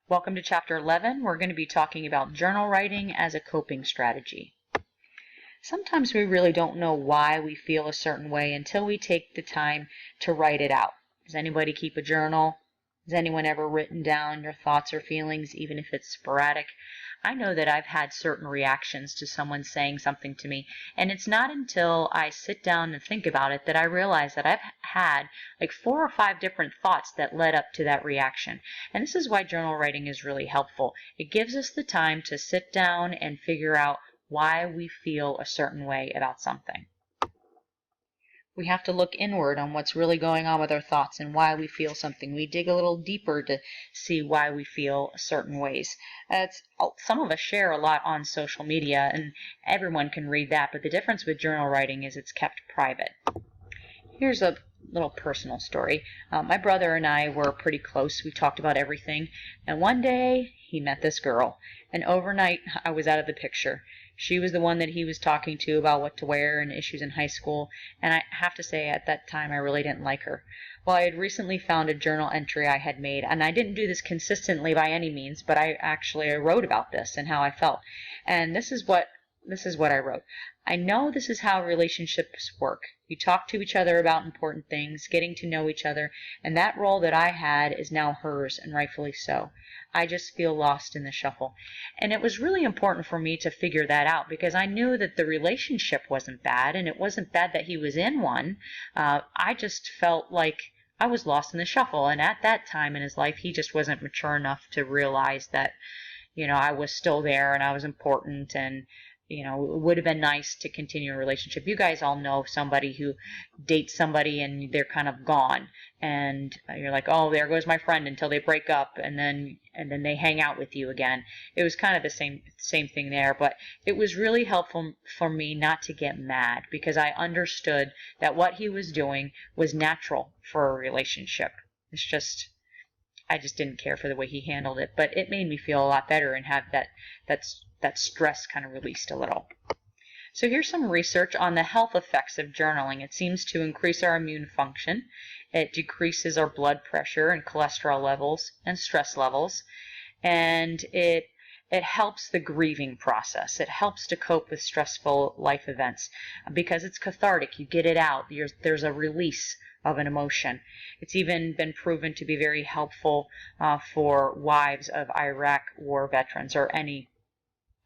Welcome to Chapter 11. We're going to be talking about journal writing as a coping strategy. Sometimes we really don't know why we feel a certain way until we take the time to write it out. Does anybody keep a journal? Has anyone ever written down your thoughts or feelings, even if it's sporadic? I know that I've had certain reactions to someone saying something to me, and it's not until I sit down and think about it that I realize that I've had like 4 or 5 different thoughts that led up to that reaction. And this is why journal writing is really helpful. It gives us the time to sit down and figure out why we feel a certain way about something. We have to look inward on what's really going on with our thoughts and why we feel something. We dig a little deeper to see why we feel certain ways. Some of us share a lot on social media, and everyone can read that, but the difference with journal writing is it's kept private. Here's a little personal story. My brother and I were pretty close. We talked about everything, and one day he met this girl, and overnight I was out of the picture. She was the one that he was talking to about what to wear and issues in high school, and I have to say at that time I really didn't like her. Well, I had recently found a journal entry I had made, and I didn't do this consistently by any means, but I wrote about this and how I felt. And this is what I wrote. I know this is how relationships work. You talk to each other about important things, getting to know each other, and that role that I had is now hers, and rightfully so. I just feel lost in the shuffle. And it was really important for me to figure that out because I knew that the relationship wasn't bad, and it wasn't bad that he was in one. I just felt like I was lost in the shuffle, and at that time in his life, he just wasn't mature enough to realize that, I was still there and I was important, and it would have been nice to continue a relationship. You guys all know somebody who dates somebody and they're kind of gone, and you're like, oh, there goes my friend, until they break up, and then they hang out with you again. It was kind of the same thing there, but it was really helpful for me not to get mad because I understood that what he was doing was natural for a relationship. I just didn't care for the way he handled it, but it made me feel a lot better and have that stress kind of released a little. So here's some research on the health effects of journaling. It seems to increase our immune function. It decreases our blood pressure and cholesterol levels and stress levels. And it helps the grieving process. It helps to cope with stressful life events because it's cathartic. You get it out. There's a release of an emotion. It's even been proven to be very helpful for wives of Iraq war veterans or any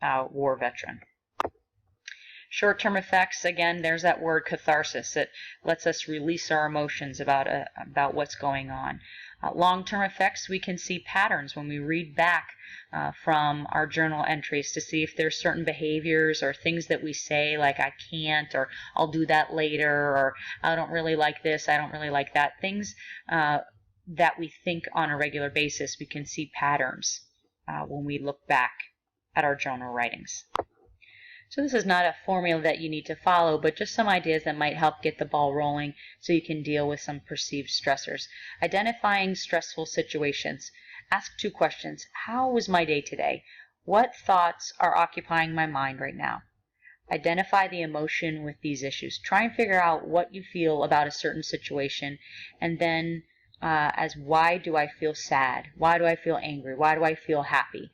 war veteran. Short-term effects, again, there's that word catharsis. It lets us release our emotions about what's going on. Long-term effects, we can see patterns when we read back from our journal entries to see if there's certain behaviors or things that we say, like I can't, or I'll do that later, or I don't really like this, I don't really like that. Things that we think on a regular basis, we can see patterns when we look back at our journal writings. So this is not a formula that you need to follow, but just some ideas that might help get the ball rolling so you can deal with some perceived stressors. Identifying stressful situations. Ask 2 questions. How was my day today? What thoughts are occupying my mind right now? Identify the emotion with these issues. Try and figure out what you feel about a certain situation, and then as why do I feel sad? Why do I feel angry? Why do I feel happy?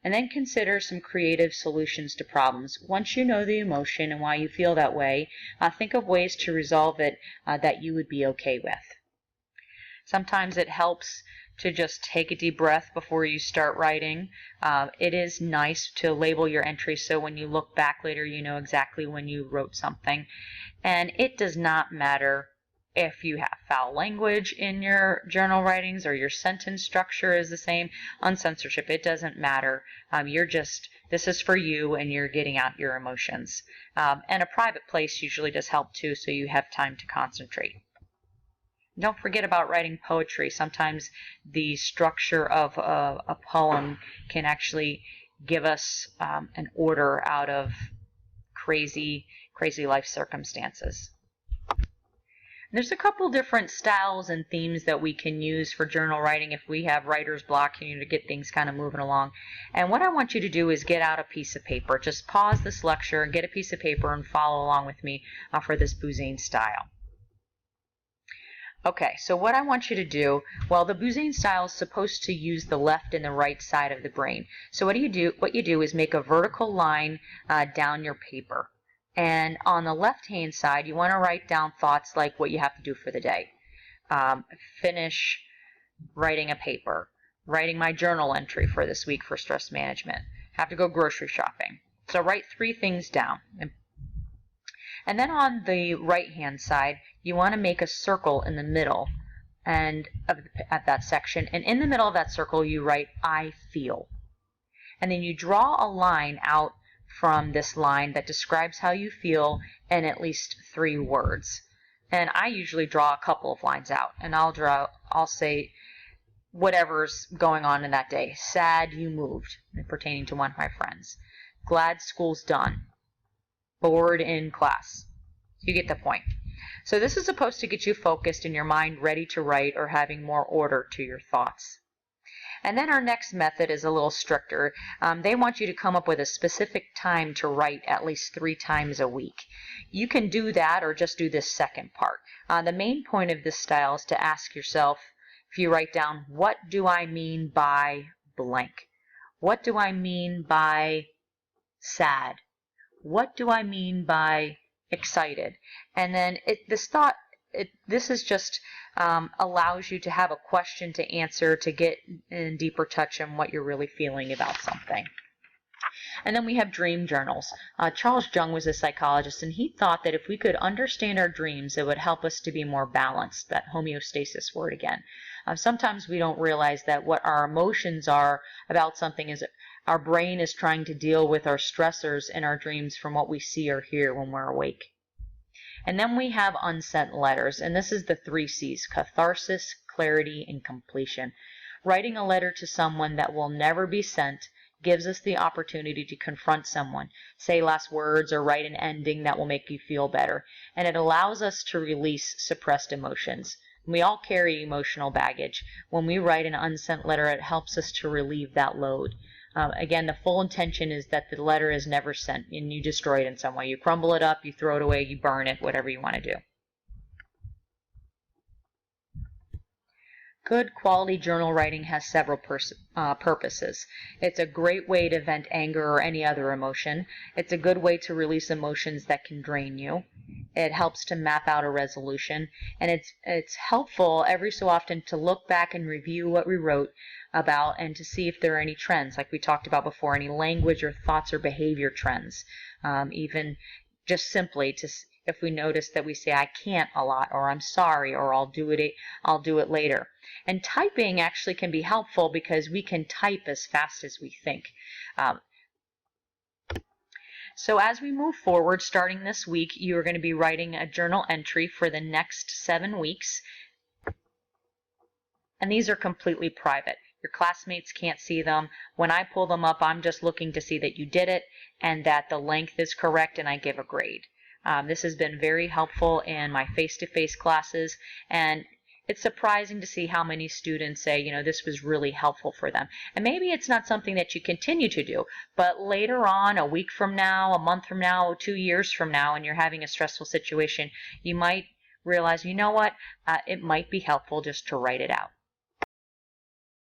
And then consider some creative solutions to problems. Once you know the emotion and why you feel that way, think of ways to resolve it that you would be okay with. Sometimes it helps to just take a deep breath before you start writing. It is nice to label your entries so when you look back later you know exactly when you wrote something. And it does not matter if you have foul language in your journal writings or your sentence structure is the same. On censorship, it doesn't matter. This is for you and you're getting out your emotions. And a private place usually does help too, so you have time to concentrate. Don't forget about writing poetry. Sometimes the structure of a poem can actually give us an order out of crazy life circumstances. There's a couple different styles and themes that we can use for journal writing if we have writer's block to get things kind of moving along. And what I want you to do is get out a piece of paper. Just pause this lecture and get a piece of paper and follow along with me for this Buzane style. Okay, so what I want you to do, well, the Buzane style is supposed to use the left and the right side of the brain. So what you do is make a vertical line down your paper. And on the left-hand side, you want to write down thoughts like what you have to do for the day. Finish writing a paper, writing my journal entry for this week for stress management, have to go grocery shopping. So write 3 things down. And then on the right-hand side, you want to make a circle in the middle at that section. And in the middle of that circle, you write, I feel. And then you draw a line out from this line that describes how you feel in at least 3 words. And I usually draw a couple of lines out. And I'll say whatever's going on in that day. Sad you moved, pertaining to one of my friends. Glad school's done. Bored in class. You get the point. So this is supposed to get you focused in your mind, ready to write, or having more order to your thoughts. And then our next method is a little stricter. They want you to come up with a specific time to write at least 3 times a week. You can do that or just do this second part. The main point of this style is to ask yourself, if you write down, what do I mean by blank? What do I mean by sad? What do I mean by excited? And then this is just allows you to have a question to answer, to get in deeper touch on what you're really feeling about something. And then we have dream journals. Charles Jung was a psychologist, and he thought that if we could understand our dreams, it would help us to be more balanced, that homeostasis word again. Sometimes we don't realize that what our emotions are about something is our brain is trying to deal with our stressors in our dreams from what we see or hear when we're awake. And then we have unsent letters, and this is the 3 C's: catharsis, clarity, and completion. Writing a letter to someone that will never be sent gives us the opportunity to confront someone, say last words, or write an ending that will make you feel better. And it allows us to release suppressed emotions. We all carry emotional baggage. When we write an unsent letter, it helps us to relieve that load. Again, the full intention is that the letter is never sent and you destroy it in some way. You crumble it up, you throw it away, you burn it, whatever you want to do. Good quality journal writing has several purposes. It's a great way to vent anger or any other emotion. It's a good way to release emotions that can drain you. It helps to map out a resolution. And it's helpful every so often to look back and review what we wrote about and to see if there are any trends, like we talked about before, any language or thoughts or behavior trends. Even just simply if we notice that we say I can't a lot, or I'm sorry, or I'll do it later. And typing actually can be helpful because we can type as fast as we think. So as we move forward, starting this week, you are going to be writing a journal entry for the next 7 weeks. And these are completely private. Your classmates can't see them. When I pull them up, I'm just looking to see that you did it and that the length is correct, and I give a grade. This has been very helpful in my face-to-face classes, and it's surprising to see how many students say, this was really helpful for them. And maybe it's not something that you continue to do, but later on, a week from now, a month from now, 2 years from now, and you're having a stressful situation, you might realize, it might be helpful just to write it out.